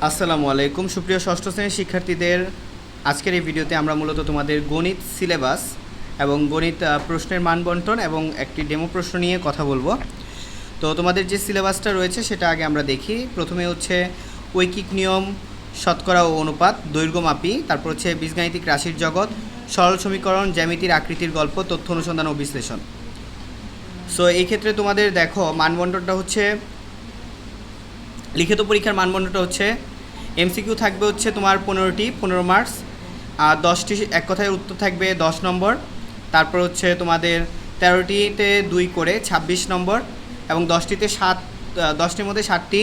আসসালামু আলাইকুম সুপ্রিয় ষষ্ঠ শ্রেণীর শিক্ষার্থীদের। আজকের এই ভিডিওতে আমরা মূলত তোমাদের গণিত সিলেবাস এবং গণিত প্রশ্নের মান বন্টন এবং একটি ডেমো প্রশ্ন নিয়ে কথা বলবো। তো তোমাদের যে সিলেবাসটা রয়েছে সেটা আগে আমরা দেখি। প্রথমে হচ্ছে ঐকিক নিয়ম, শতকরা ও অনুপাত, দৈর্ঘ্যমাপী, তারপর হচ্ছে বীজগাণিতিক রাশির জগৎ, সরল সমীকরণ, জ্যামিতির আকৃতির গল্প, তথ্য অনুসন্ধান ও বিশ্লেষণ। সো এই ক্ষেত্রে তোমাদের দেখো মানবন্টনটা হচ্ছে, লিখিত পরীক্ষার মানদণ্ডটা হচ্ছে এমসিকিউ থাকবে হচ্ছে তোমার 15টি, 15 মার্কস, আর 10টি এক কথায় উত্তর থাকবে 10 নম্বর। তারপর হচ্ছে তোমাদের 13টিতে 2 করে 26 নম্বর এবং 10টির মধ্যে 7টি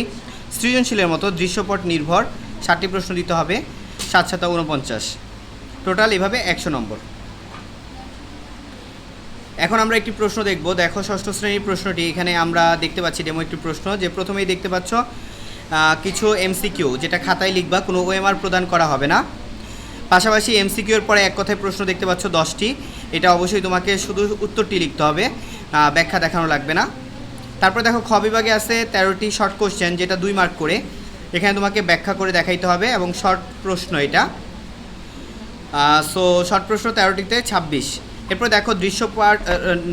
সৃজনশীলের মতো দৃশ্যপট নির্ভর 7টি প্রশ্ন দিতে হবে, 7 7 49, টোটাল এভাবে 100 নম্বর। এখন আমরা একটি প্রশ্ন দেখব। দেখো ষষ্ঠ শ্রেণীর প্রশ্নটি এখানে আমরা দেখতে পাচ্ছি, ডেমো একটি প্রশ্ন, যে প্রথমেই দেখতে পাচ্ছ কিছু এমসিকিউ, যেটা খাতায় লিখবা, কোনো ওএমআর প্রদান করা হবে না। পাশাপাশি এমসিকিউর পরে এক কথায় প্রশ্ন দেখতে পাচ্ছ 10টি, এটা অবশ্যই তোমাকে শুধু উত্তরটি লিখতে হবে, ব্যাখ্যা দেখানো লাগবে না। তারপর দেখো খ বিভাগে আছে 13টি শর্ট কোশ্চেন, যেটা 2 মার্ক করে, এখানে তোমাকে ব্যাখ্যা করে দেখাইতে হবে এবং শর্ট প্রশ্ন এটা। সো শর্ট প্রশ্ন 13টিতে 26। এরপর দেখো দৃশ্যপট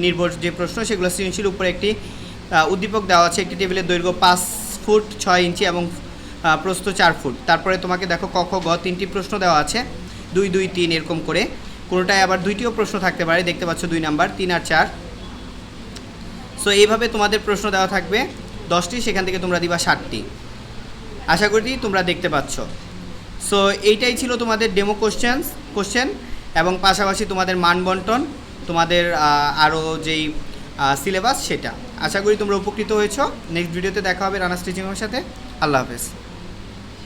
নির্ভর যে প্রশ্ন, সেগুলো সৃজনশীল। উপরে একটি উদ্দীপক দেওয়া আছে, একটি টেবিলের দৈর্ঘ্য 5 ফুট 6 ইঞ্চি এবং প্রস্থ 4 ফুট। তারপরে তোমাকে দেখো ক খ গ 3টি প্রশ্ন দেওয়া আছে, 2 2 3 এরকম করে, কোনোটায় আবার 2টিও প্রশ্ন থাকতে পারে, দেখতে পাচ্ছ 2 নাম্বার, 3 আর 4। সো এইভাবে তোমাদের প্রশ্ন দেওয়া থাকবে 10টি, সেখান থেকে তোমরা দিবা 7টি। আশা করি তোমরা দেখতে পাচ্ছ। সো এইটাই ছিল তোমাদের ডেমো কোশ্চেন এবং পাশাপাশি তোমাদের মান বন্টন, তোমাদের আরও যেই সিলেবাস সেটা। আশা করি তোমরা উপকৃত হয়েছো। নেক্সট ভিডিওতে দেখা হবে রানা স্টিচিংয়ের সাথে। আল্লাহ হাফেজ।